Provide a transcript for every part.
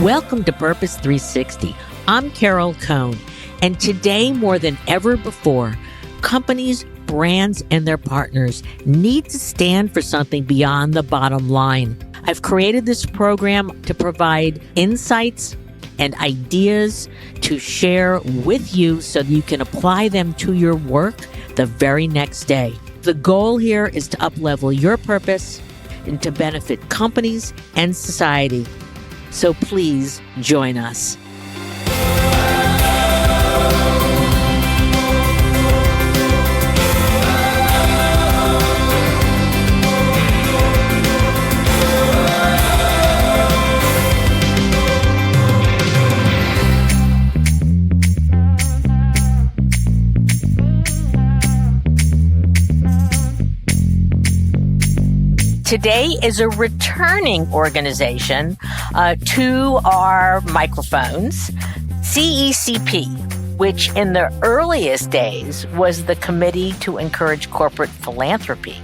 Welcome to Purpose 360. I'm Carol Cohn, and today more than ever before, companies, brands, and their partners need to stand for something beyond the bottom line. I've created this program to provide insights and ideas to share with you so that you can apply them to your work the very next day. The goal here is to up-level your purpose and to benefit companies and society. So please join us. Today is a returning organization to our microphones, CECP, which in the earliest days was the Committee to Encourage Corporate Philanthropy.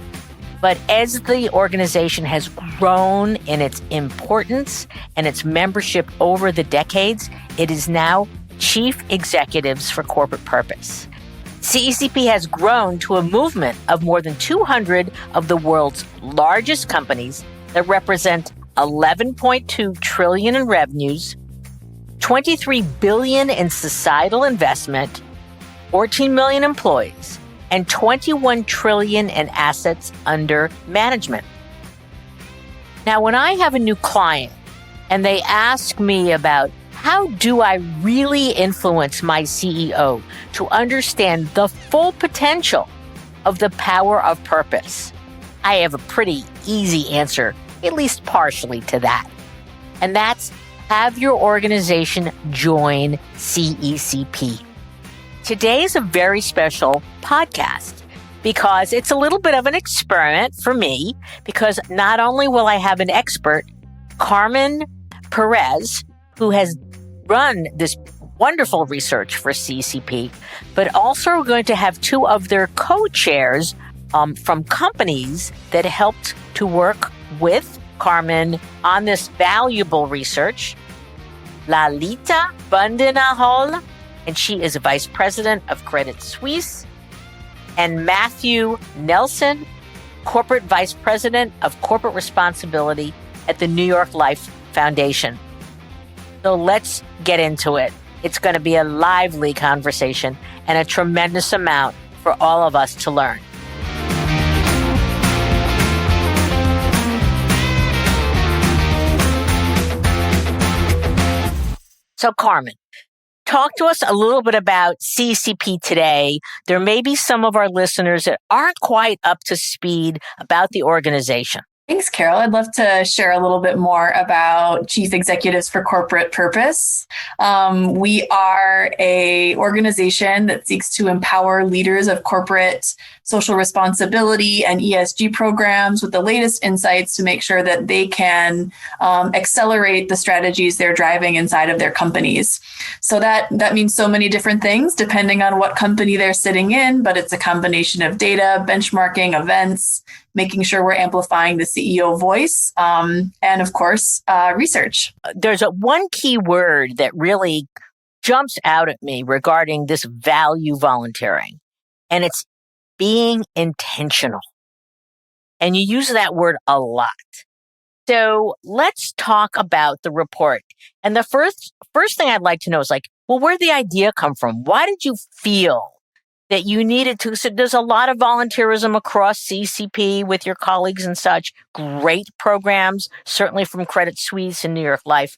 But as the organization has grown in its importance and its membership over the decades, it is now Chief Executives for Corporate Purpose. CECP has grown to a movement of more than 200 of the world's largest companies that represent 11.2 trillion in revenues, 23 billion in societal investment, 14 million employees, and 21 trillion in assets under management. Now, when I have a new client and they ask me about how do I really influence my CEO to understand the full potential of the power of purpose? I have a pretty easy answer, at least partially to that. And that's have your organization join CECP. Today is a very special podcast because it's a little bit of an experiment for me, because not only will I have an expert, Carmen Perez, who has run this wonderful research for CECP, but also we're going to have two of their co-chairs from companies that helped to work with Carmen on this valuable research. Lalita Badinehal, and she is a vice president of Credit Suisse, and Matthew Nelson, corporate vice president of corporate responsibility at the New York Life Foundation. So let's get into it. It's going to be a lively conversation and a tremendous amount for all of us to learn. So Carmen, talk to us a little bit about CECP today. There may be some of our listeners that aren't quite up to speed about the organization. Thanks, Carol. I'd love to share a little bit more about Chief Executives for Corporate Purpose. We are an organization that seeks to empower leaders of corporate social responsibility and ESG programs with the latest insights to make sure that they can accelerate the strategies they're driving inside of their companies. So that means so many different things depending on what company they're sitting in, but it's a combination of data, benchmarking, events, making sure we're amplifying the CEO voice, and of course, research. There's one key word that really jumps out at me regarding this value volunteering, and it's being intentional. And you use that word a lot. So let's talk about the report. And the first thing I'd like to know is where'd the idea come from? Why did you feel that you needed to? So there's a lot of volunteerism across CECP with your colleagues and such. Great programs, certainly from Credit Suisse and New York Life.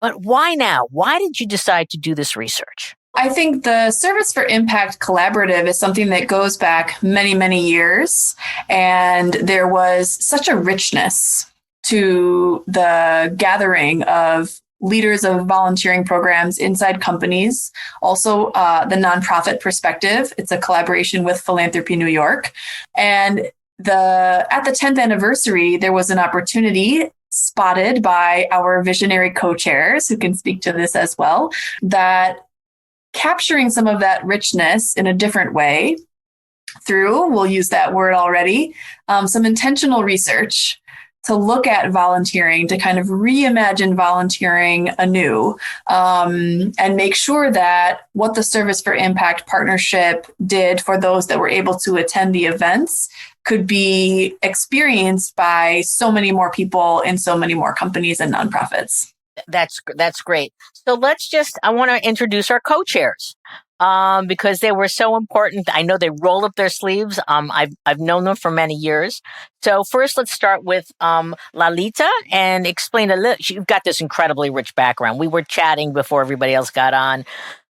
But why now? Why did you decide to do this research? I think the Service for Impact Collaborative is something that goes back many, many years. And there was such a richness to the gathering of leaders of volunteering programs inside companies. Also, the nonprofit perspective. It's a collaboration with Philanthropy New York. And at the 10th anniversary, there was an opportunity spotted by our visionary co-chairs, who can speak to this as well, that capturing some of that richness in a different way through, we'll use that word already, some intentional research to look at volunteering, to kind of reimagine volunteering anew, and make sure that what the Service for Impact partnership did for those that were able to attend the events could be experienced by so many more people in so many more companies and nonprofits. That's great. So I want to introduce our co-chairs. Because they were so important. I know they roll up their sleeves. I've known them for many years. So first, let's start with Lalita and explain a little. You've got this incredibly rich background. We were chatting before everybody else got on.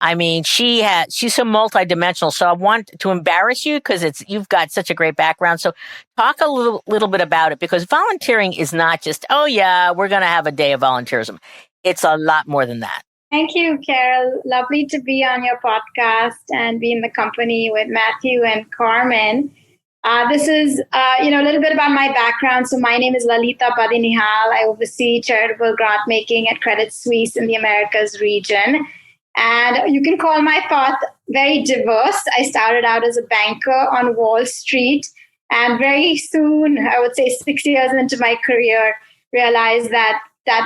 I mean, she's so multidimensional. So I want to embarrass you because you've got such a great background. So talk a little bit about it, because volunteering is not just, oh yeah, we're going to have a day of volunteerism. It's a lot more than that. Thank you, Carol. Lovely to be on your podcast and be in the company with Matthew and Carmen. This is, a little bit about my background. So my name is Lalita Badinehal. I oversee charitable grant making at Credit Suisse in the Americas region. And you can call my path very diverse. I started out as a banker on Wall Street, and very soon, I would say 6 years into my career, realized that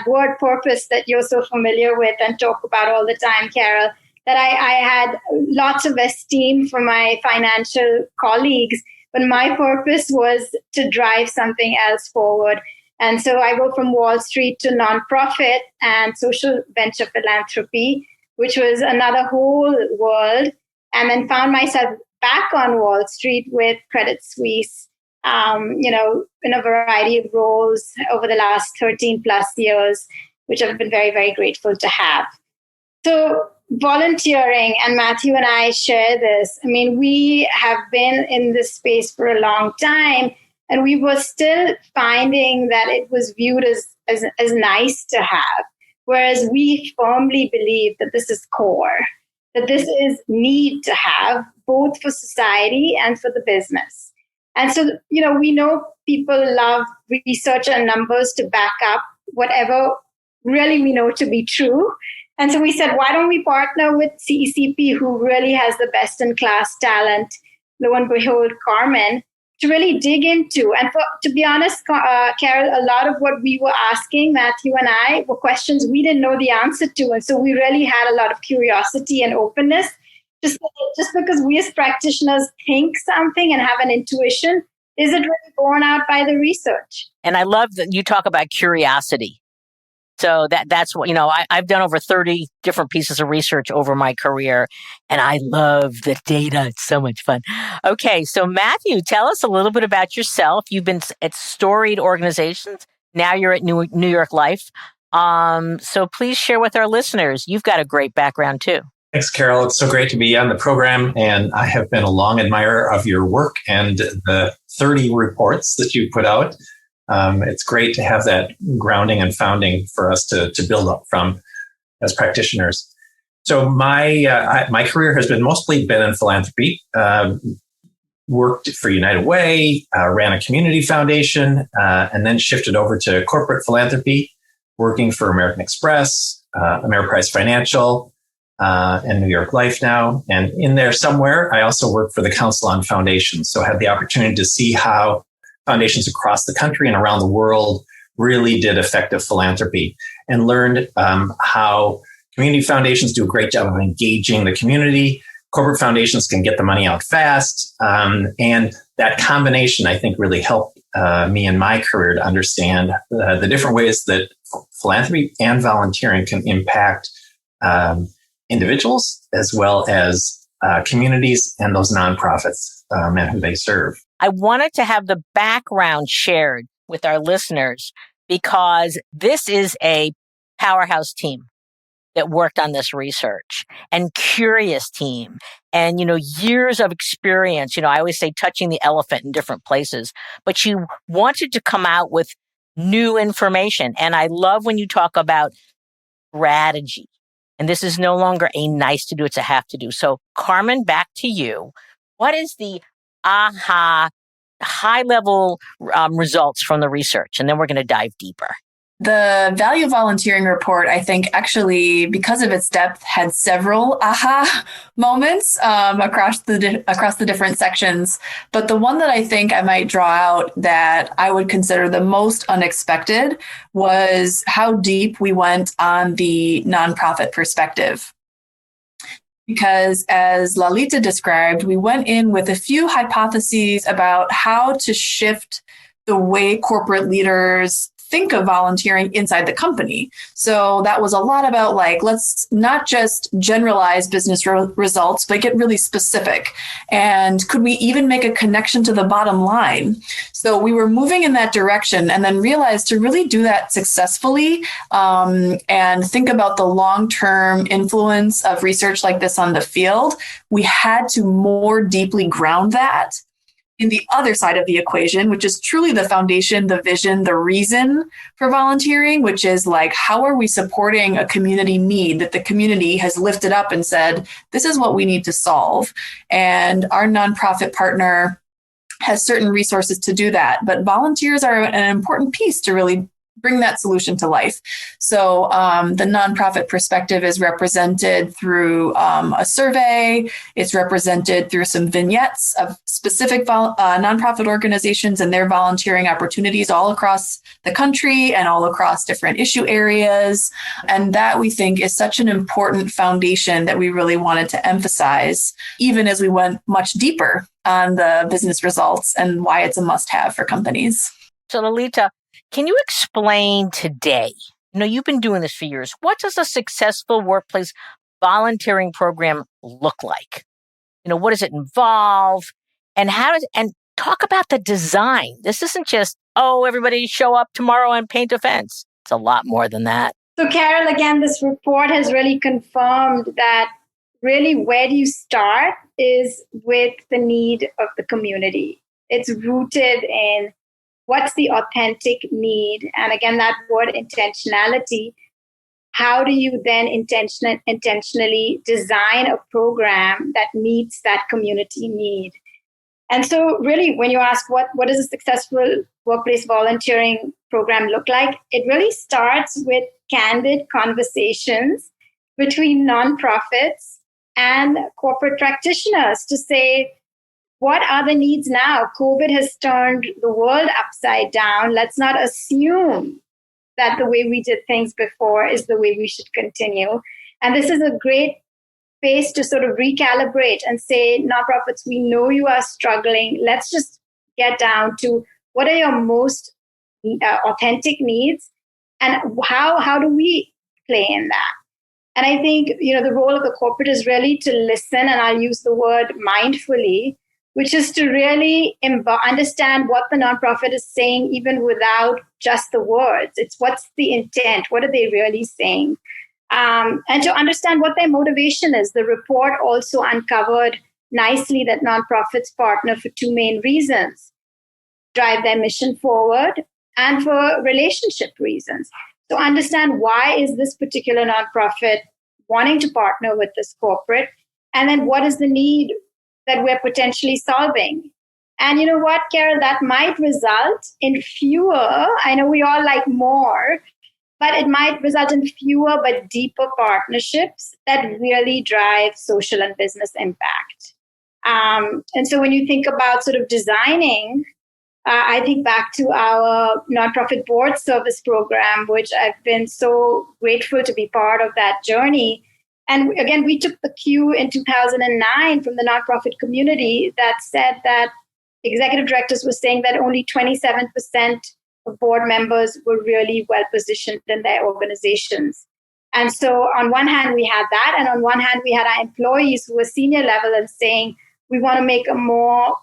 word purpose that you're so familiar with and talk about all the time, Carol, that I had lots of esteem for my financial colleagues, but my purpose was to drive something else forward. And so I go from Wall Street to nonprofit and social venture philanthropy, which was another whole world, and then found myself back on Wall Street with Credit Suisse, in a variety of roles over the last 13 plus years, which I've been very, very grateful to have. So volunteering, and Matthew and I share this. I mean, we have been in this space for a long time, and we were still finding that it was viewed as nice to have, whereas we firmly believe that this is core, that this is need to have, both for society and for the business. And so, we know people love research and numbers to back up whatever really we know to be true. And so we said, why don't we partner with CECP, who really has the best in class talent, lo and behold, Carmen, to really dig into. And to be honest, Carol, a lot of what we were asking, Matthew and I, were questions we didn't know the answer to. And so we really had a lot of curiosity and openness. Just because we as practitioners think something and have an intuition, is it really borne out by the research? And I love that you talk about curiosity. So that's what, I've done over 30 different pieces of research over my career, and I love the data. It's so much fun. Okay, so Matthew, tell us a little bit about yourself. You've been at storied organizations. Now you're at New York Life. So please share with our listeners. You've got a great background too. Thanks, Carol. It's so great to be on the program, and I have been a long admirer of your work and the 30 reports that you put out. It's great to have that grounding and founding for us to build up from as practitioners. So my career has mostly been in philanthropy. Worked for United Way, ran a community foundation, and then shifted over to corporate philanthropy, working for American Express, Ameriprise Financial, and New York Life now. And in there somewhere, I also worked for the Council on Foundations. So I had the opportunity to see how foundations across the country and around the world really did effective philanthropy, and learned how community foundations do a great job of engaging the community. Corporate foundations can get the money out fast. And that combination, I think, really helped me in my career to understand the different ways that philanthropy and volunteering can impact individuals as well as communities and those nonprofits and who they serve. I wanted to have the background shared with our listeners because this is a powerhouse team that worked on this research, and curious team, and, years of experience. I always say touching the elephant in different places, but you wanted to come out with new information. And I love when you talk about strategy. And this is no longer a nice to do, it's a have to do. So Carmen, back to you. What is the high level results from the research? And then we're going to dive deeper. The value of volunteering report, I think, actually, because of its depth, had several aha moments across the different sections. But the one that I think I might draw out that I would consider the most unexpected was how deep we went on the nonprofit perspective. Because as Lalita described, we went in with a few hypotheses about how to shift the way corporate leaders think of volunteering inside the company. So that was a lot about let's not just generalize business results, but get really specific. And could we even make a connection to the bottom line? So we were moving in that direction and then realized to really do that successfully and think about the long-term influence of research like this on the field, we had to more deeply ground that in the other side of the equation, which is truly the foundation, the vision, the reason for volunteering, which is how are we supporting a community need that the community has lifted up and said, this is what we need to solve. And our nonprofit partner has certain resources to do that. But volunteers are an important piece to really bring that solution to life. So the nonprofit perspective is represented through a survey. It's represented through some vignettes of specific nonprofit organizations and their volunteering opportunities all across the country and all across different issue areas. And that we think is such an important foundation that we really wanted to emphasize, even as we went much deeper on the business results and why it's a must-have for companies. So Lalita, can you explain today, you've been doing this for years, what does a successful workplace volunteering program look like? What does it involve? And and talk about the design. This isn't just, everybody show up tomorrow and paint a fence. It's a lot more than that. So Carol, again, this report has really confirmed that really where do you start is with the need of the community. It's rooted in what's the authentic need? And again, that word intentionality. How do you then intentionally design a program that meets that community need? And so really, when you ask what does a successful workplace volunteering program look like, it really starts with candid conversations between nonprofits and corporate practitioners to say, what are the needs now? COVID has turned the world upside down. Let's not assume that the way we did things before is the way we should continue. And this is a great space to sort of recalibrate and say, nonprofits, we know you are struggling. Let's just get down to what are your most authentic needs and how do we play in that? And I think, the role of the corporate is really to listen, and I'll use the word mindfully, which is to really understand what the nonprofit is saying, even without just the words. It's what's the intent? What are they really saying? And to understand what their motivation is. The report also uncovered nicely that nonprofits partner for two main reasons: drive their mission forward and for relationship reasons. So understand why is this particular nonprofit wanting to partner with this corporate, and then what is the need that we're potentially solving. And you know what, Carol, that might result in fewer, I know we all like more, but it might result in fewer but deeper partnerships that really drive social and business impact. And so when you think about sort of designing, I think back to our nonprofit board service program, which I've been so grateful to be part of that journey. And again, we took the cue in 2009 from the nonprofit community that said that executive directors were saying that only 27% of board members were really well positioned in their organizations. And so on one hand, we had that. And on one hand, we had our employees who were senior level and saying, we want to make a more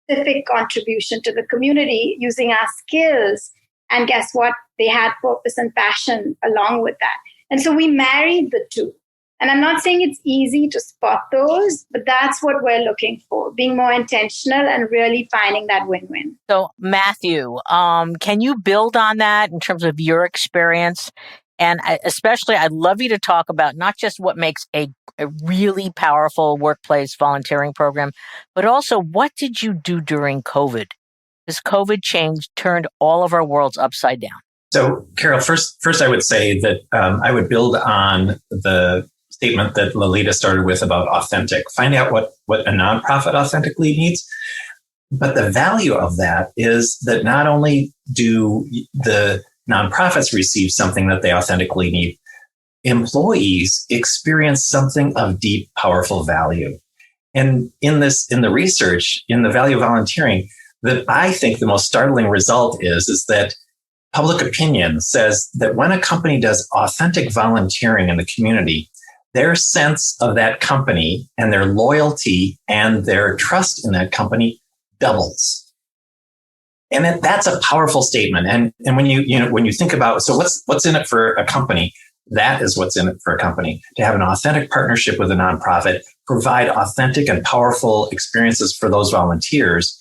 specific contribution to the community using our skills. And guess what? They had purpose and passion along with that. And so we married the two. And I'm not saying it's easy to spot those, but that's what we're looking for, being more intentional and really finding that win-win. So, Matthew, can you build on that in terms of your experience? And especially, I'd love you to talk about not just what makes a really powerful workplace volunteering program, but also what did you do during COVID? Because COVID turned all of our worlds upside down. So, Carol, first I would say that I would build on the statement that Lalita started with about authentic. Find out what a nonprofit authentically needs. But the value of that is that not only do the nonprofits receive something that they authentically need, employees experience something of deep, powerful value. And in the research, in the value of volunteering, that I think the most startling result is that public opinion says that when a company does authentic volunteering in the community, their sense of that company and their loyalty and their trust in that company doubles. And that's a powerful statement. And when you think about, so what's in it for a company? That is what's in it for a company, to have an authentic partnership with a nonprofit, provide authentic and powerful experiences for those volunteers,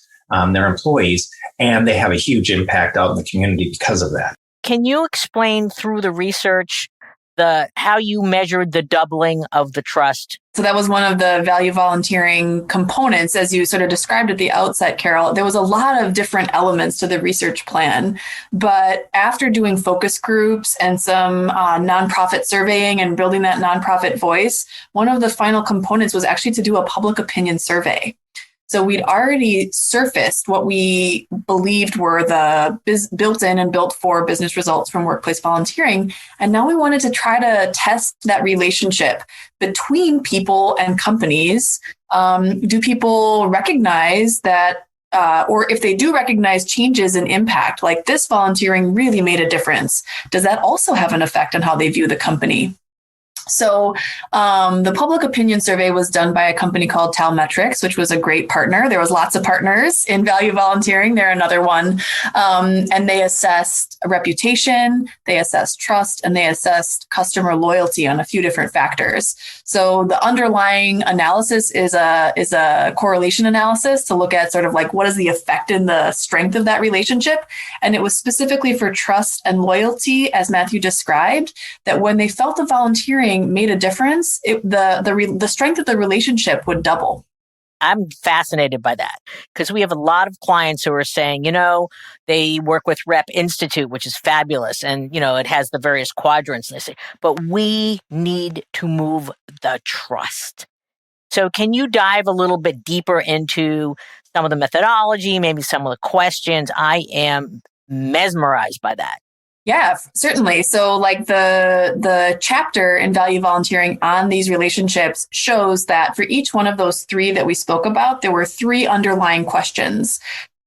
their employees, and they have a huge impact out in the community because of that. Can you explain through the research how you measured the doubling of the trust? So that was one of the value volunteering components, as you sort of described at the outset, Carol. There was a lot of different elements to the research plan. But after doing focus groups and some nonprofit surveying and building that nonprofit voice, one of the final components was actually to do a public opinion survey. So we'd already surfaced what we believed were the built-in and built-for business results from workplace volunteering. And now we wanted to try to test that relationship between people and companies. Do people recognize that, or if they do recognize changes in impact, like this volunteering really made a difference, does that also have an effect on how they view the company? So the public opinion survey was done by a company called Talmetrics, which was a great partner. There was lots of partners in value volunteering. They're another one. And they assessed reputation, they assessed trust, and they assessed customer loyalty on a few different factors. So the underlying analysis is a correlation analysis to look at sort of like what is the effect in the strength of that relationship. And it was specifically for trust and loyalty, as Matthew described, that when they felt the volunteering made a difference, the strength of the relationship would double. I'm fascinated by that because we have a lot of clients who are saying, they work with Rep Institute, which is fabulous. And, it has the various quadrants. They say, but we need to move the trust. So can you dive a little bit deeper into some of the methodology, maybe some of the questions? I am mesmerized by that. Yeah, certainly. So like the chapter in value volunteering on these relationships shows that for each one of those three that we spoke about, there were three underlying questions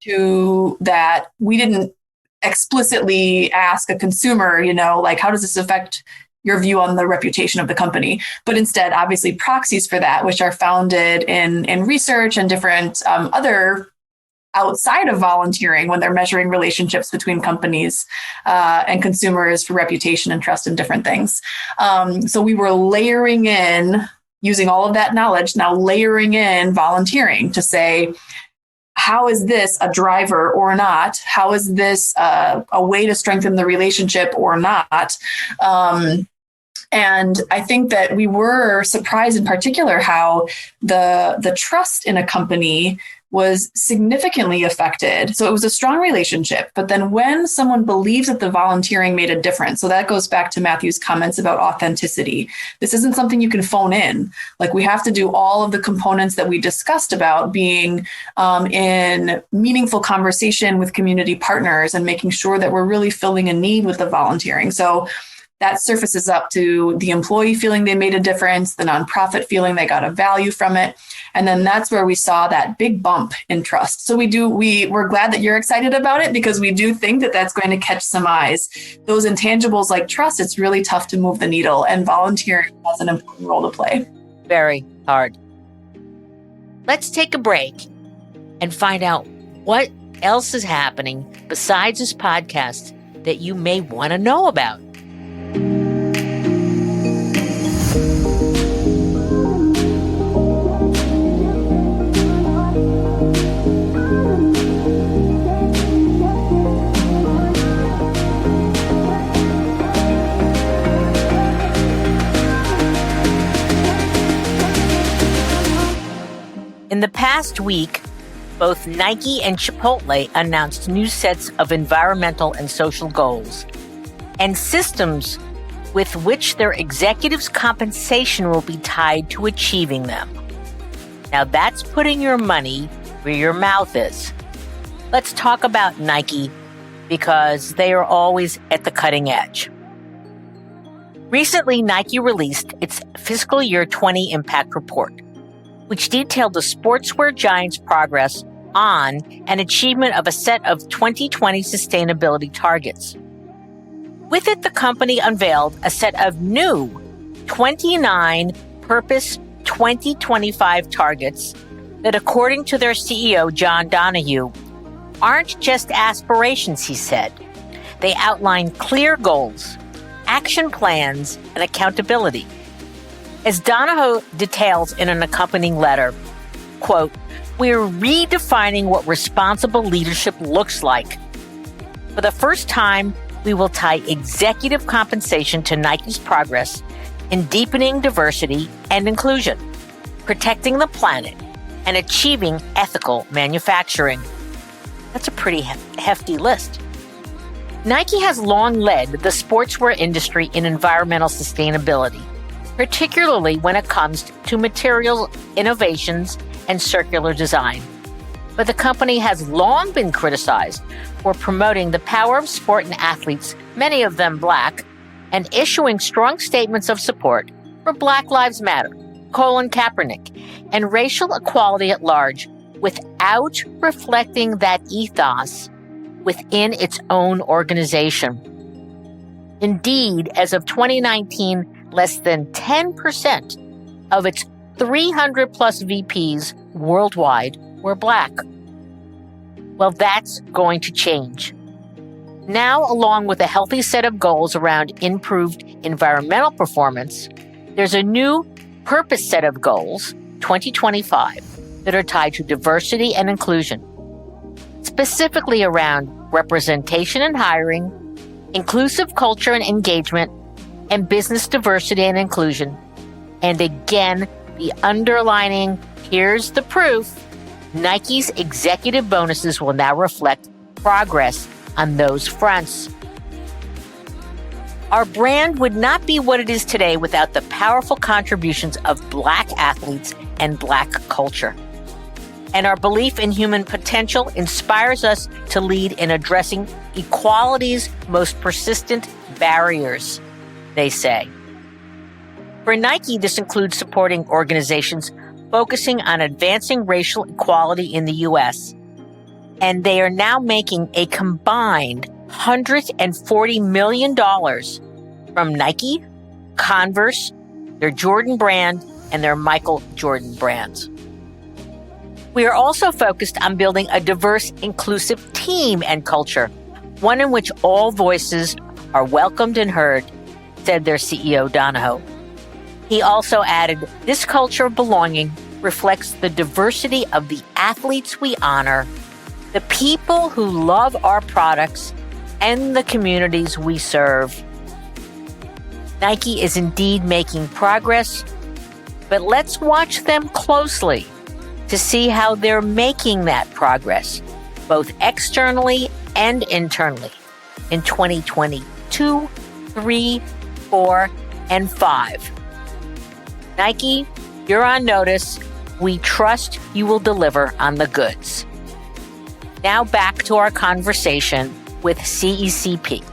that we didn't explicitly ask a consumer, like how does this affect your view on the reputation of the company? But instead, obviously proxies for that, which are founded in research and different other outside of volunteering when they're measuring relationships between companies and consumers for reputation and trust and different things. So we were layering in, using all of that knowledge, now layering in volunteering to say, how is this a driver or not? How is this a way to strengthen the relationship or not? And I think that we were surprised in particular how the trust in a company was significantly affected. So it was a strong relationship. But then when someone believes that the volunteering made a difference, so that goes back to Matthew's comments about authenticity. This isn't something you can phone in. Like we have to do all of the components that we discussed about being in meaningful conversation with community partners and making sure that we're really filling a need with the volunteering. So that surfaces up to the employee feeling they made a difference, the nonprofit feeling they got a value from it. And then that's where we saw that big bump in trust. So we're glad that you're excited about it because we do think that that's going to catch some eyes. Those intangibles like trust, it's really tough to move the needle, and volunteering has an important role to play. Very hard. Let's take a break and find out what else is happening besides this podcast that you may want to know about. In the past week, both Nike and Chipotle announced new sets of environmental and social goals. and systems with which their executives' compensation will be tied to achieving them. Now that's putting your money where your mouth is. Let's talk about Nike because they are always at the cutting edge. Recently, Nike released its fiscal year 20 impact report, which detailed the sportswear giant's progress on an achievement of a set of 2020 sustainability targets. With it, the company unveiled a set of new 29 Purpose 2025 targets that, according to their CEO, John Donohue, aren't just aspirations, he said. They outline clear goals, action plans, and accountability. As Donohue details in an accompanying letter, quote, "We're redefining what responsible leadership looks like. For the first time, we will tie executive compensation to Nike's progress in deepening diversity and inclusion, protecting the planet, and achieving ethical manufacturing." That's a pretty hefty list. Nike has long led the sportswear industry in environmental sustainability, particularly when it comes to material innovations and circular design. But the company has long been criticized for promoting the power of sport and athletes, many of them Black, and issuing strong statements of support for Black Lives Matter, Colin Kaepernick, and racial equality at large without reflecting that ethos within its own organization. Indeed, as of 2019, less than 10% of its 300 plus VPs worldwide were Black. Well, that's going to change. Now, along with a healthy set of goals around improved environmental performance, there's a new purpose set of goals, 2025, that are tied to diversity and inclusion, specifically around representation and hiring, inclusive culture and engagement, and business diversity and inclusion. And again, the underlining, here's the proof, Nike's executive bonuses will now reflect progress on those fronts. Our brand would not be what it is today without the powerful contributions of Black athletes and Black culture. And our belief in human potential inspires us to lead in addressing equality's most persistent barriers, they say. For Nike, this includes supporting organizations focusing on advancing racial equality in the U.S., and they are now making a combined $140 million from Nike, Converse, their Jordan brand, and their Michael Jordan brands. We are also focused on building a diverse, inclusive team and culture, one in which all voices are welcomed and heard, said their CEO, Donohue. He also added, "This culture of belonging reflects the diversity of the athletes we honor, the people who love our products, and the communities we serve." Nike is indeed making progress, but let's watch them closely to see how they're making that progress, both externally and internally, in 2022, 3, 4, and 5. Nike, you're on notice. We trust you will deliver on the goods. Now back to our conversation with CECP.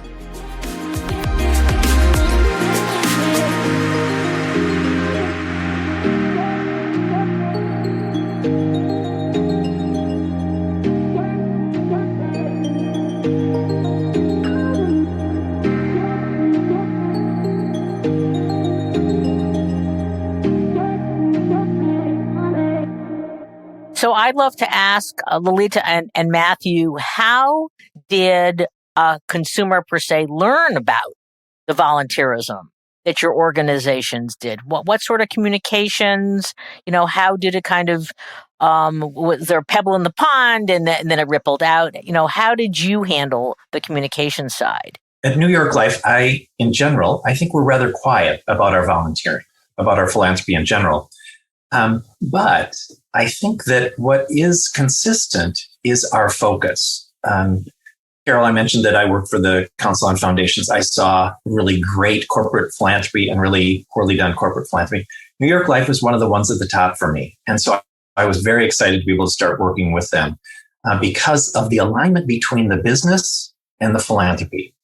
So I'd love to ask Lalita and Matthew, how did a consumer per se learn about the volunteerism that your organizations did? What sort of communications, how did it kind of, was there a pebble in the pond and then it rippled out? How did you handle the communication side? At New York Life, in general, I think we're rather quiet about our volunteering, about our philanthropy in general. But I think that what is consistent is our focus. Carol, I mentioned that I work for the Council on Foundations. I saw really great corporate philanthropy and really poorly done corporate philanthropy. New York Life was one of the ones at the top for me. And so I was very excited to be able to start working with them because of the alignment between the business and the philanthropy.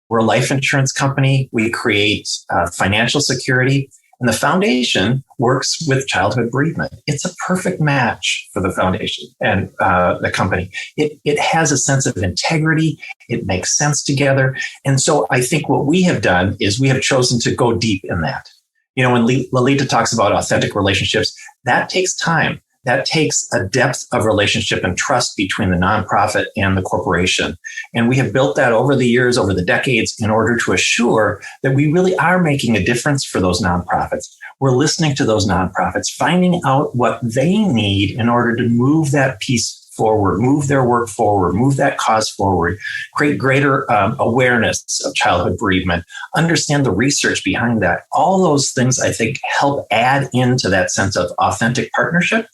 We're a life insurance company. We create financial security. And the foundation works with childhood bereavement. It's a perfect match for the foundation and the company. It has a sense of integrity. It makes sense together. And so I think what we have done is we have chosen to go deep in that. You know, when Lalita talks about authentic relationships, that takes time. That takes a depth of relationship and trust between the nonprofit and the corporation. And we have built that over the years, over the decades, in order to assure that we really are making a difference for those nonprofits. We're listening to those nonprofits, finding out what they need in order to move that piece forward, move their work forward, move that cause forward, create greater awareness of childhood bereavement, understand the research behind that. All those things, I think, help add into that sense of authentic partnership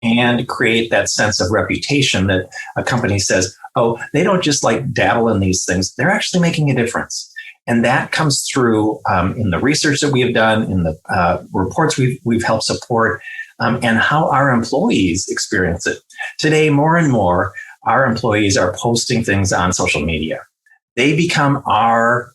and create that sense of reputation that a company says, oh, they don't just like dabble in these things. They're actually making a difference. And that comes through in the research that we have done, in the reports we've helped support, and how our employees experience it. Today, more and more, our employees are posting things on social media. They become our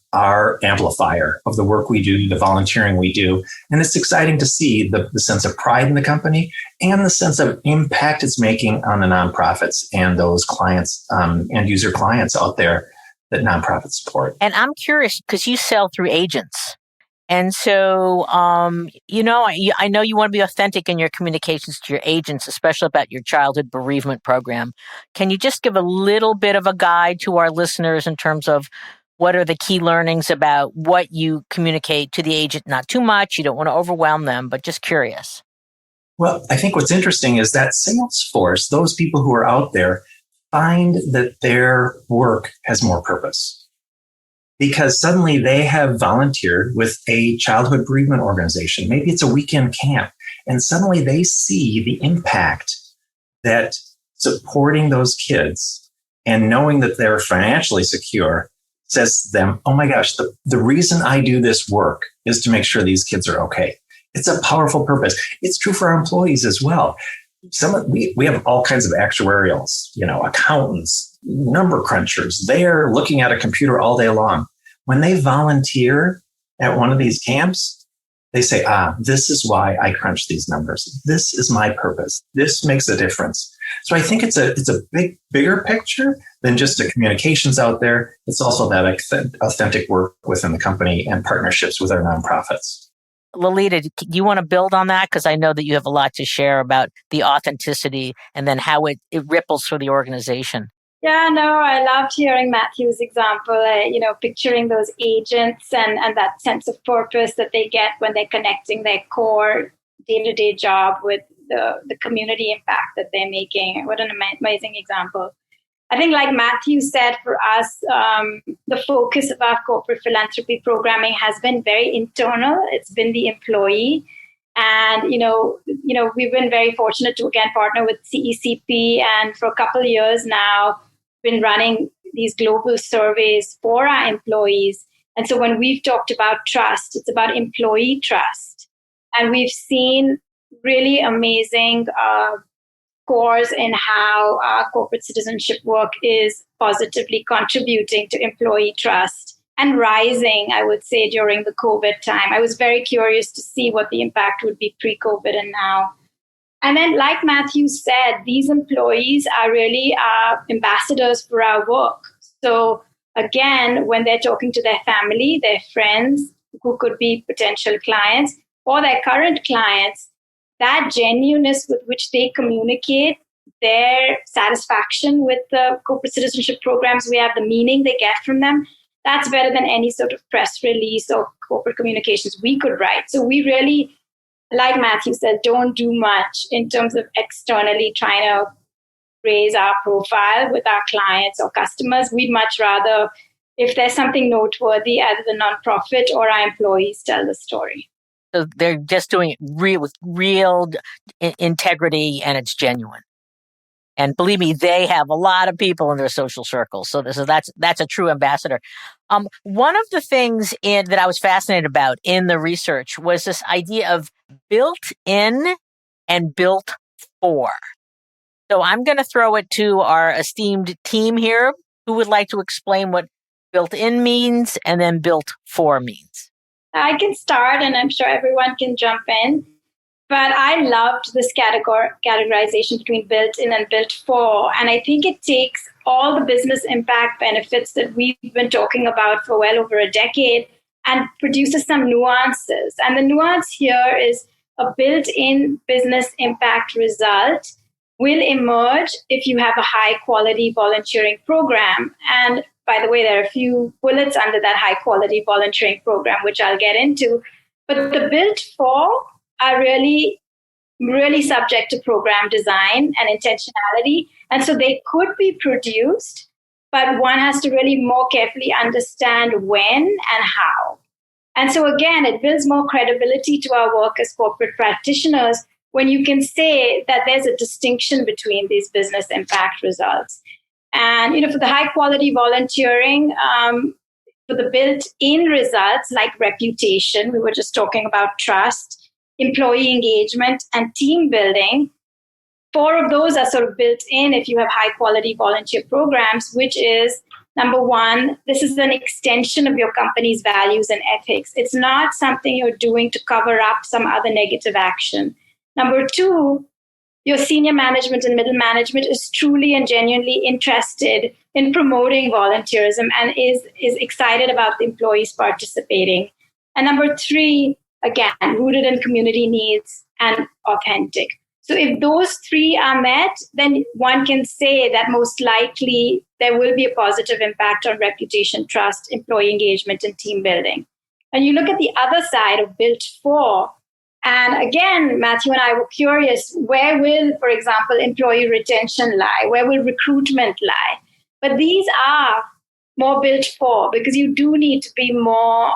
amplifier of the work we do, the volunteering we do. And it's exciting to see the sense of pride in the company and the sense of impact it's making on the nonprofits and those clients, end user clients out there that nonprofits support. And I'm curious because you sell through agents. And so, you know, I know you want to be authentic in your communications to your agents, especially about your childhood bereavement program. Can you just give a little bit of a guide to our listeners in terms of what are the key learnings about what you communicate to the agent? Not too much. You don't want to overwhelm them, but just curious. Well, I think what's interesting is that sales force, those people who are out there, find that their work has more purpose. Because suddenly they have volunteered with a childhood bereavement organization. Maybe it's a weekend camp. And suddenly they see the impact that supporting those kids and knowing that they're financially secure says to them, oh my gosh, the reason I do this work is to make sure these kids are okay. It's a powerful purpose. It's true for our employees as well. We have all kinds of actuarials, accountants, number crunchers. They are looking at a computer all day long. When they volunteer at one of these camps, they say, this is why I crunch these numbers. This is my purpose. This makes a difference. So I think it's a bigger picture than just the communications out there. It's also that authentic work within the company and partnerships with our nonprofits. Lalita, do you want to build on that? Because I know that you have a lot to share about the authenticity and then how it ripples through the organization. Yeah, no, I loved hearing Matthew's example, picturing those agents and that sense of purpose that they get when they're connecting their core day-to-day job with the community impact that they're making. What an amazing example. I think like Matthew said, for us, the focus of our corporate philanthropy programming has been very internal. It's been the employee. And, we've been very fortunate to, again, partner with CECP. And for a couple of years now, been running these global surveys for our employees. And so when we've talked about trust, it's about employee trust. And we've seen really amazing scores in how our corporate citizenship work is positively contributing to employee trust and rising, I would say, during the COVID time. I was very curious to see what the impact would be pre-COVID and now. And then, like Matthew said, these employees are really ambassadors for our work. So again, when they're talking to their family, their friends, who could be potential clients, or their current clients, that genuineness with which they communicate their satisfaction with the corporate citizenship programs we have, the meaning they get from them, that's better than any sort of press release or corporate communications we could write. So we really, like Matthew said, don't do much in terms of externally trying to raise our profile with our clients or customers. We'd much rather, if there's something noteworthy, either the nonprofit or our employees tell the story. So they're just doing it with real integrity and it's genuine. And believe me, they have a lot of people in their social circles. So that's a true ambassador. One of the things that I was fascinated about in the research was this idea of built in and built for. So I'm going to throw it to our esteemed team here. Who would like to explain what built in means and then built for means? I can start, and I'm sure everyone can jump in. But I loved this categorization between built in and built for. And I think it takes all the business impact benefits that we've been talking about for well over a decade and produces some nuances. And the nuance here is a built-in business impact result will emerge if you have a high-quality volunteering program. And by the way, there are a few bullets under that high-quality volunteering program, which I'll get into. But the built for are really, really subject to program design and intentionality. And so they could be produced, but one has to really more carefully understand when and how. And so again, it builds more credibility to our work as corporate practitioners when you can say that there's a distinction between these business impact results. And, for the high quality volunteering, for the built-in results like reputation, we were just talking about trust, employee engagement, and team building. 4 of those are sort of built in if you have high quality volunteer programs, which is number 1, this is an extension of your company's values and ethics. It's not something you're doing to cover up some other negative action. Number 2, your senior management and middle management is truly and genuinely interested in promoting volunteerism and is excited about the employees participating. And number 3, again, rooted in community needs and authentic. So if those 3 are met, then one can say that most likely there will be a positive impact on reputation, trust, employee engagement, and team building. And you look at the other side of built for, and again, Matthew and I were curious, where will, for example, employee retention lie? Where will recruitment lie? But these are more built for because you do need to be more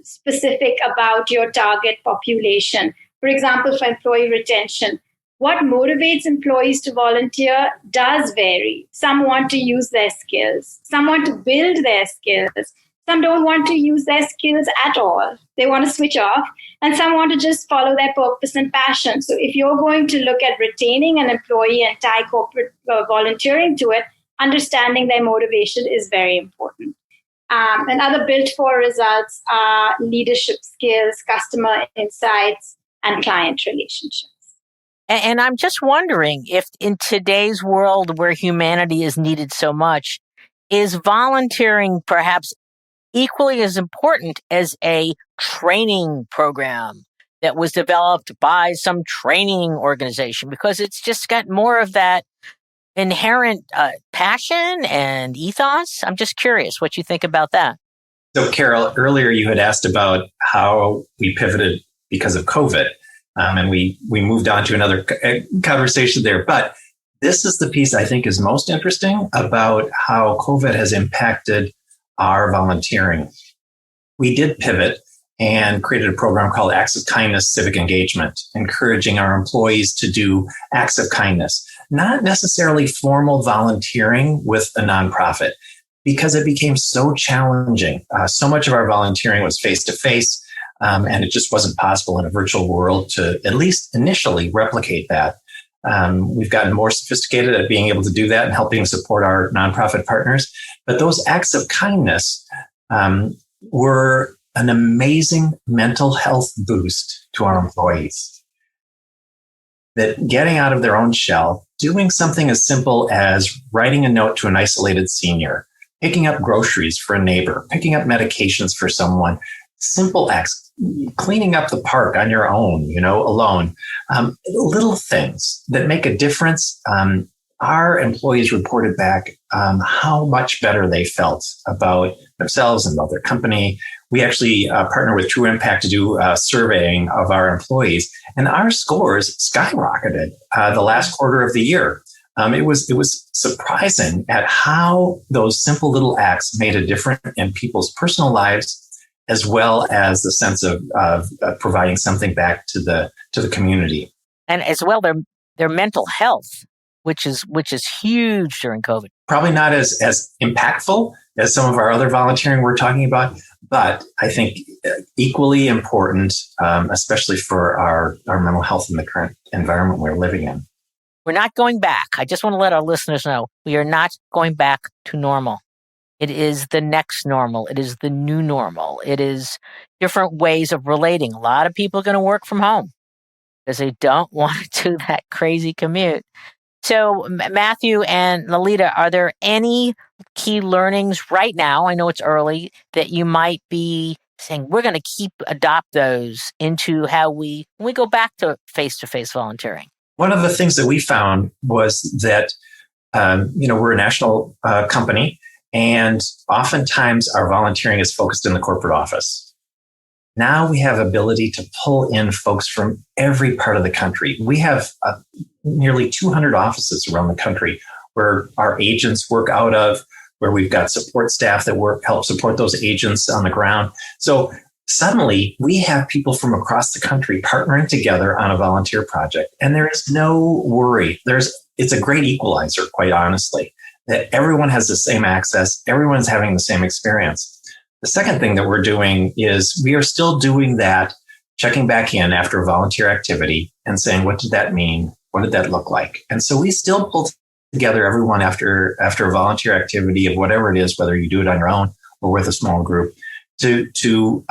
specific about your target population. For example, for employee retention, what motivates employees to volunteer does vary. Some want to use their skills. Some want to build their skills. Some don't want to use their skills at all. They want to switch off. And some want to just follow their purpose and passion. So if you're going to look at retaining an employee and tie corporate volunteering to it, understanding their motivation is very important. And other built-for results are leadership skills, customer insights, and client relationships. And I'm just wondering if in today's world where humanity is needed so much, is volunteering perhaps equally as important as a training program that was developed by some training organization? Because it's just got more of that inherent passion and ethos. I'm just curious what you think about that. So, Carol, earlier you had asked about how we pivoted because of COVID, and we moved on to another conversation there. But this is the piece I think is most interesting about how COVID has impacted our volunteering. We did pivot and created a program called Acts of Kindness Civic Engagement, encouraging our employees to do acts of kindness, not necessarily formal volunteering with a nonprofit, because it became so challenging. So much of our volunteering was face-to-face, and it just wasn't possible in a virtual world to at least initially replicate that. We've gotten more sophisticated at being able to do that and helping support our nonprofit partners. But those acts of kindness were an amazing mental health boost to our employees. That getting out of their own shell, doing something as simple as writing a note to an isolated senior, picking up groceries for a neighbor, picking up medications for someone, simple acts, cleaning up the park on your own, alone, little things that make a difference. Our employees reported back how much better they felt about themselves and about their company. We actually partner with True Impact to do surveying of our employees, and our scores skyrocketed the last quarter of the year. It was surprising at how those simple little acts made a difference in people's personal lives, as well as the sense of providing something back to the community, and as well their mental health. which is huge during COVID. Probably not as impactful as some of our other volunteering we're talking about, but I think equally important, especially for our mental health in the current environment we're living in. We're not going back. I just want to let our listeners know we are not going back to normal. It is the next normal. It is the new normal. It is different ways of relating. A lot of people are going to work from home because they don't want to do that crazy commute. So, Matthew and Lalita, are there any key learnings right now? I know it's early that you might be saying we're going to adopt those into how when we go back to face-to-face volunteering. One of the things that we found was that, we're a national company, and oftentimes our volunteering is focused in the corporate office. Now we have ability to pull in folks from every part of the country. We have nearly 200 offices around the country where our agents work out of, where we've got support staff that help support those agents on the ground. So suddenly we have people from across the country partnering together on a volunteer project. And there is no worry. It's a great equalizer, quite honestly, that everyone has the same access. Everyone's having the same experience. The second thing that we're doing is we are still doing that, checking back in after a volunteer activity and saying, what did that mean? What did that look like? And so we still pull together everyone after a volunteer activity of whatever it is, whether you do it on your own or with a small group, to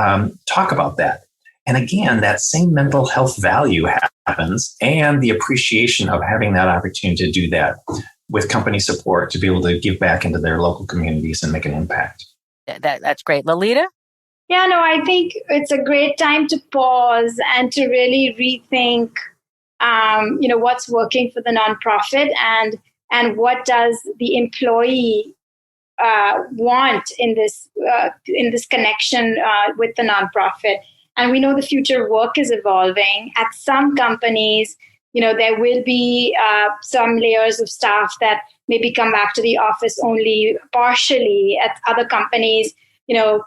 talk about that. And again, that same mental health value happens, and the appreciation of having that opportunity to do that with company support to be able to give back into their local communities and make an impact. That's great. Lalita? Yeah, no, I think it's a great time to pause and to really rethink, what's working for the nonprofit and what does the employee want in this connection with the nonprofit. And we know the future of work is evolving. At some companies, there will be some layers of staff that maybe come back to the office only partially. At other companies,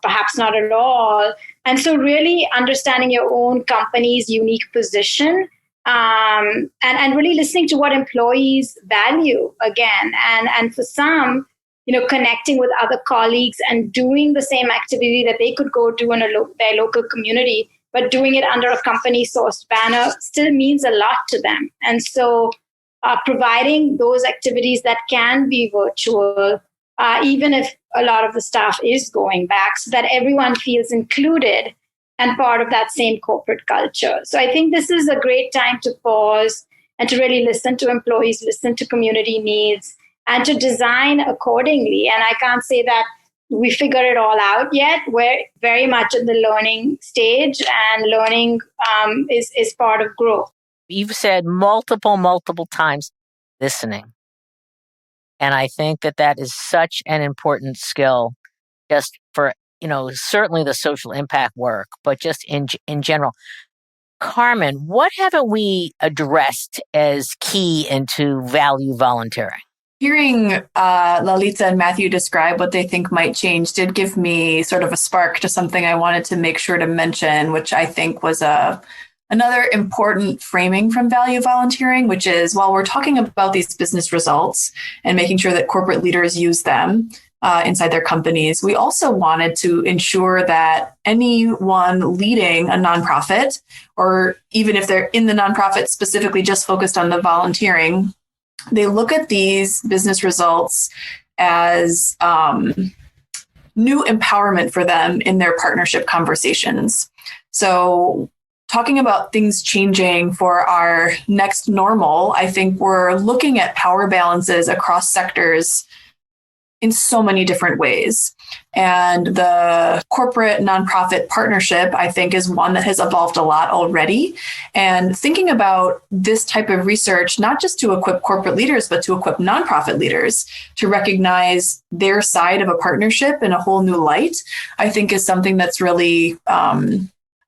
perhaps not at all. And so really understanding your own company's unique position and really listening to what employees value again. And for some, connecting with other colleagues and doing the same activity that they could go do in their local community, but doing it under a company-sourced banner still means a lot to them. And so providing those activities that can be virtual, even if a lot of the staff is going back, so that everyone feels included and part of that same corporate culture. So I think this is a great time to pause and to really listen to employees, listen to community needs, and to design accordingly. And I can't say that we figured it all out yet. We're very much in the learning stage, and learning is part of growth. You've said multiple times listening. And I think that is such an important skill just for, certainly the social impact work, but just in general. Carmen, what haven't we addressed as key into value volunteering? Hearing Lalita and Matthew describe what they think might change did give me sort of a spark to something I wanted to make sure to mention, which I think was another important framing from value volunteering, which is while we're talking about these business results and making sure that corporate leaders use them inside their companies, we also wanted to ensure that anyone leading a nonprofit, or even if they're in the nonprofit specifically just focused on the volunteering, they look at these business results as new empowerment for them in their partnership conversations. So talking about things changing for our next normal, I think we're looking at power balances across sectors in so many different ways. And the corporate nonprofit partnership, I think, is one that has evolved a lot already. And thinking about this type of research, not just to equip corporate leaders, but to equip nonprofit leaders to recognize their side of a partnership in a whole new light, I think is something that's really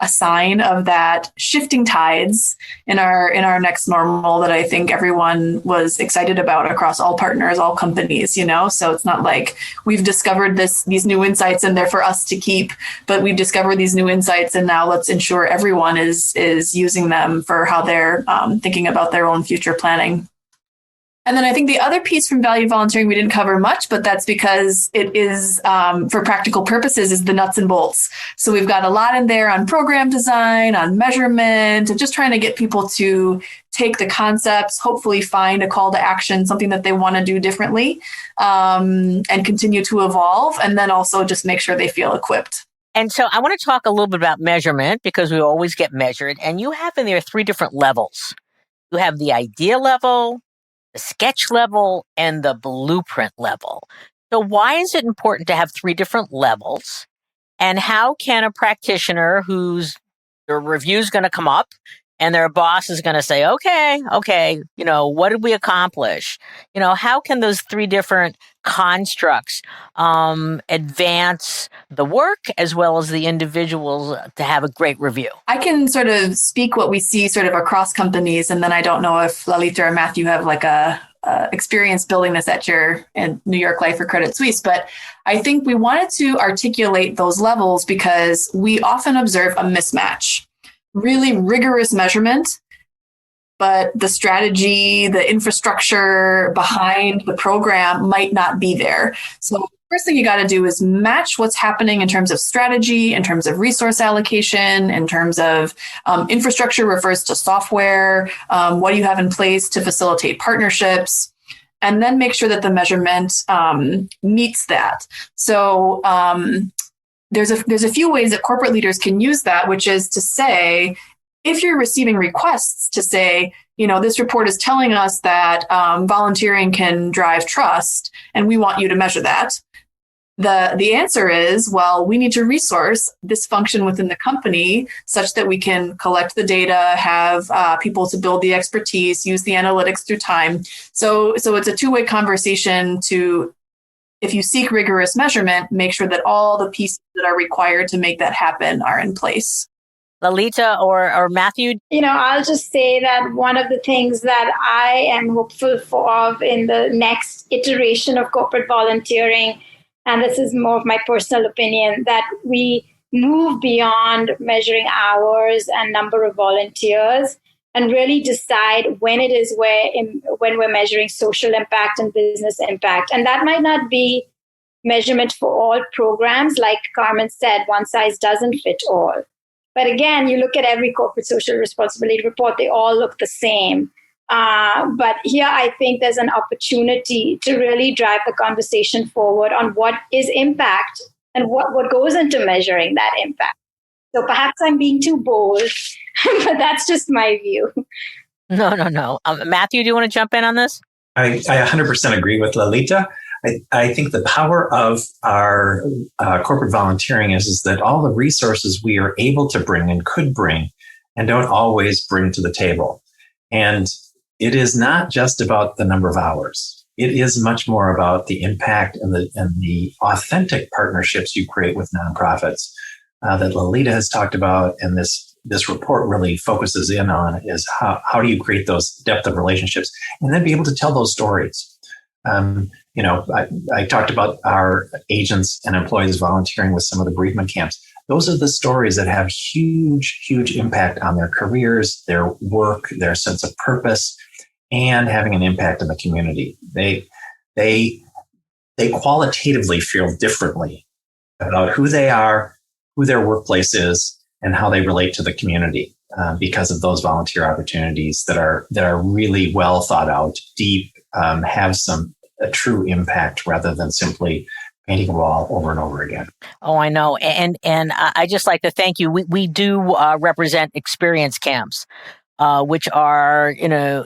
a sign of that shifting tides in our next normal that I think everyone was excited about across all partners, all companies, So it's not like we've discovered these new insights and they're for us to keep, but we've discovered these new insights and now let's ensure everyone is using them for how they're thinking about their own future planning. And then I think the other piece from value volunteering we didn't cover much, but that's because it is, for practical purposes, is the nuts and bolts. So we've got a lot in there on program design, on measurement, and just trying to get people to take the concepts, hopefully find a call to action, something that they want to do differently, and continue to evolve. And then also just make sure they feel equipped. And so I want to talk a little bit about measurement because we always get measured. And you have in there 3 different levels. You have the idea level, the sketch level, and the blueprint level. So why is it important to have 3 different levels? And how can a practitioner whose their review is going to come up and their boss is going to say, okay, what did we accomplish? How can those 3 different constructs advance the work as well as the individuals to have a great review? I can sort of speak what we see sort of across companies, and then I don't know if Lalita or Matthew have like a experience building this at your New York Life or Credit Suisse, but I think we wanted to articulate those levels because we often observe a mismatch. Really rigorous measurement, but the strategy, the infrastructure behind the program might not be there. So first thing you got to do is match what's happening in terms of strategy, in terms of resource allocation, in terms of infrastructure refers to software, what do you have in place to facilitate partnerships, and then make sure that the measurement meets that. So there's a few ways that corporate leaders can use that, which is to say, if you're receiving requests to say, this report is telling us that volunteering can drive trust, and we want you to measure that. The answer is, well, we need to resource this function within the company such that we can collect the data, have people to build the expertise, use the analytics through time. So it's a two-way conversation to, if you seek rigorous measurement, make sure that all the pieces that are required to make that happen are in place. Lalita or Matthew? I'll just say that one of the things that I am hopeful for in the next iteration of corporate volunteering, and this is more of my personal opinion, that we move beyond measuring hours and number of volunteers and really decide when it is when we're measuring social impact and business impact. And that might not be measurement for all programs. Like Carmen said, one size doesn't fit all. But again, you look at every corporate social responsibility report, they all look the same. But here, I think there's an opportunity to really drive the conversation forward on what is impact and what goes into measuring that impact. So perhaps I'm being too bold, but that's just my view. No. Matthew, do you want to jump in on this? I 100% agree with Lalita. I think the power of our corporate volunteering is that all the resources we are able to bring and could bring and don't always bring to the table. And it is not just about the number of hours. It is much more about the impact and the authentic partnerships you create with nonprofits that Lalita has talked about, and this report really focuses in on, is how do you create those depth of relationships and then be able to tell those stories. I talked about our agents and employees volunteering with some of the bereavement camps. Those are the stories that have huge, huge impact on their careers, their work, their sense of purpose, and having an impact in the community. They qualitatively feel differently about who they are, who their workplace is, and how they relate to the community because of those volunteer opportunities that are really well thought out, deep, have a true impact rather than simply painting a wall over and over again. Oh, I know. And I just like to thank you. We do represent experience camps, which are,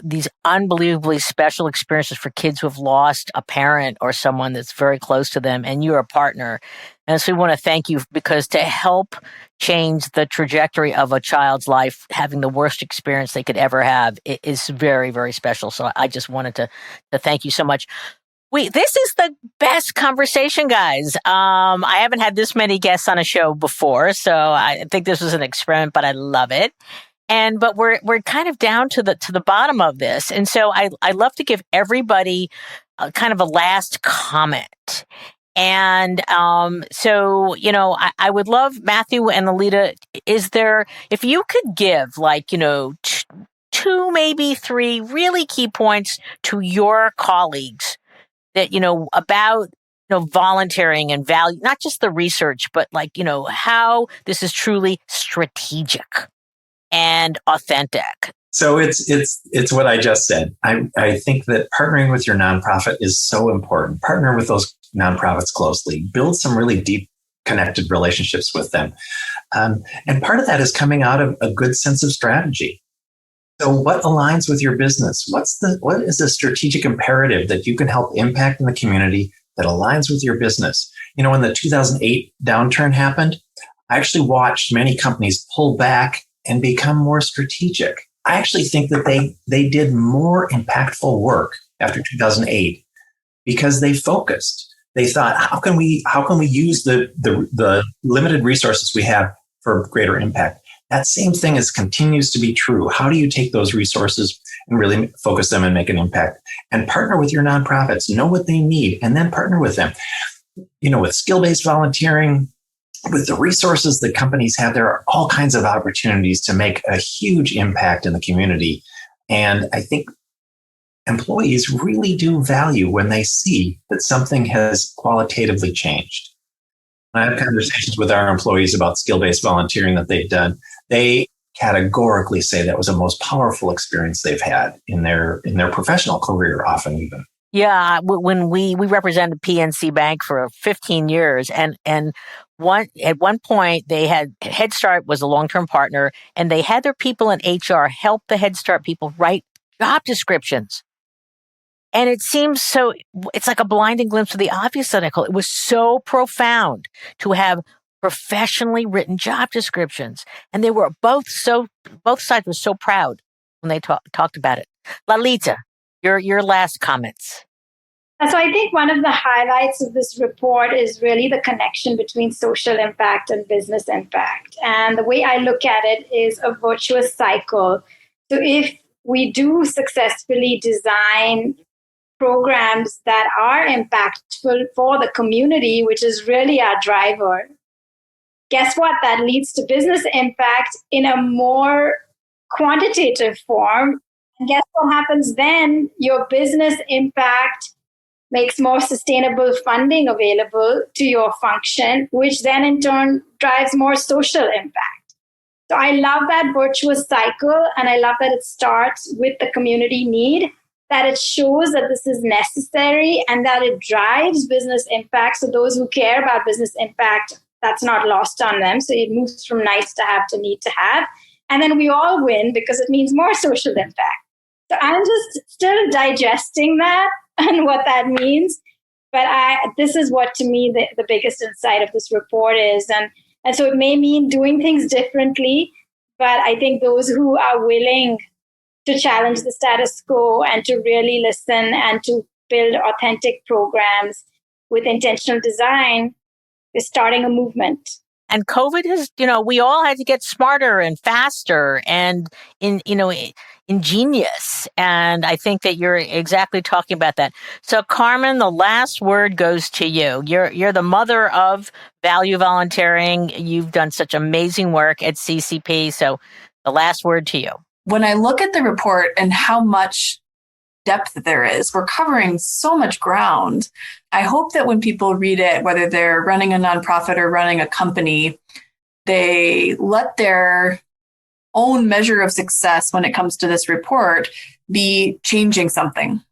these unbelievably special experiences for kids who have lost a parent or someone that's very close to them, and you're a partner. And so we want to thank you because to help change the trajectory of a child's life, having the worst experience they could ever have, it is very, very special. So I just wanted to thank you so much. This is the best conversation, guys. I haven't had this many guests on a show before, so I think this was an experiment, but I love it. But we're kind of down to the bottom of this, and so I love to give everybody kind of a last comment. And so I would love Matthew and Lalita. If you could give 2, maybe 3 really key points to your colleagues that, about, volunteering and value, not just the research, but how this is truly strategic and authentic. So it's what I just said. I think that partnering with your nonprofit is so important. Partner with those nonprofits closely. Build some really deep connected relationships with them. And part of that is coming out of a good sense of strategy. So what aligns with your business? What is the strategic imperative that you can help impact in the community that aligns with your business? When the 2008 downturn happened, I actually watched many companies pull back and become more strategic. I actually think that they did more impactful work after 2008 because they focused. They thought, how can we use the limited resources we have for greater impact? That same thing continues to be true. How do you take those resources and really focus them and make an impact? And partner with your nonprofits, know what they need, and then partner with them. With skill-based volunteering, with the resources that companies have, there are all kinds of opportunities to make a huge impact in the community. And I think employees really do value when they see that something has qualitatively changed. When I have conversations with our employees about skill-based volunteering that they've done, they categorically say that was the most powerful experience they've had in their professional career, often even. Yeah, when we represented PNC Bank for 15 years, and at one point they had Head Start was a long-term partner, and they had their people in HR help the Head Start people write job descriptions. And it seems it's like a blinding glimpse of the obvious, cynical. It was so profound to have professionally written job descriptions. And they were both sides were so proud when they talked about it. Lalita, your last comments. So I think one of the highlights of this report is really the connection between social impact and business impact. And the way I look at it is a virtuous cycle. So if we do successfully design programs that are impactful for the community, which is really our driver, guess what? That leads to business impact in a more quantitative form. And guess what happens then? Your business impact makes more sustainable funding available to your function, which then in turn drives more social impact. So I love that virtuous cycle, and I love that it starts with the community need, that it shows that this is necessary and that it drives business impact. So those who care about business impact, that's not lost on them. So it moves from nice to have to need to have. And then we all win because it means more social impact. So I'm just still digesting that and what that means. But this is what, to me, the biggest insight of this report is. And so it may mean doing things differently, but I think those who are willing to challenge the status quo and to really listen and to build authentic programs with intentional design is starting a movement. And COVID has, we all had to get smarter and faster and ingenious. And I think that you're exactly talking about that. So Carmen, the last word goes to you. You're the mother of value volunteering. You've done such amazing work at CCP. So the last word to you. When I look at the report and how much depth there is, we're covering so much ground. I hope that when people read it, whether they're running a nonprofit or running a company, they let their own measure of success when it comes to this report be changing something.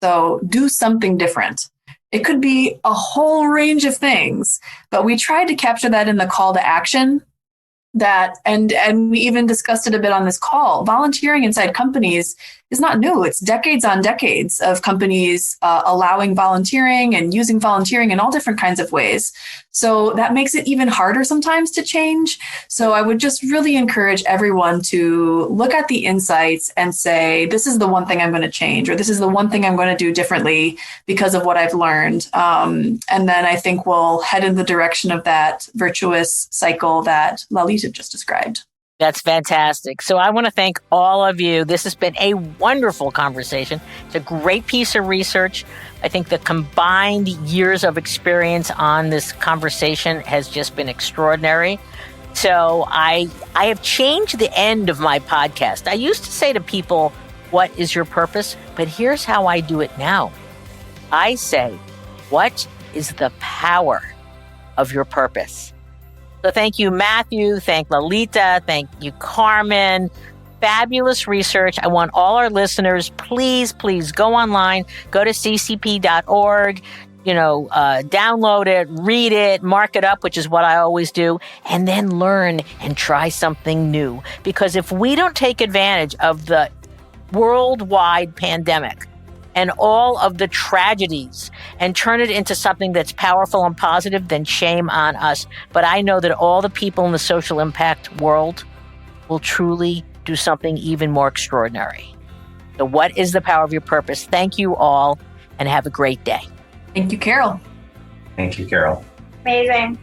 So do something different. It could be a whole range of things, but we tried to capture that in the call to action. And we even discussed it a bit on this call. Volunteering inside companies is not new. It's decades on decades of companies allowing volunteering and using volunteering in all different kinds of ways. So that makes it even harder sometimes to change. So I would just really encourage everyone to look at the insights and say, this is the one thing I'm going to change, or this is the one thing I'm going to do differently because of what I've learned. And then I think we'll head in the direction of that virtuous cycle that Lalita just described. That's fantastic. So I want to thank all of you. This has been a wonderful conversation. It's a great piece of research. I think the combined years of experience on this conversation has just been extraordinary. So I have changed the end of my podcast. I used to say to people, what is your purpose? But here's how I do it now. I say, what is the power of your purpose? So thank you, Matthew. Thank Lalita. Thank you, Carmen. Fabulous research. I want all our listeners, please go online, go to ccp.org, download it, read it, mark it up, which is what I always do, and then learn and try something new. Because if we don't take advantage of the worldwide pandemic and all of the tragedies and turn it into something that's powerful and positive, then shame on us. But I know that all the people in the social impact world will truly do something even more extraordinary. So what is the power of your purpose? Thank you all, and have a great day. Thank you, Carol. Thank you, Carol. Amazing.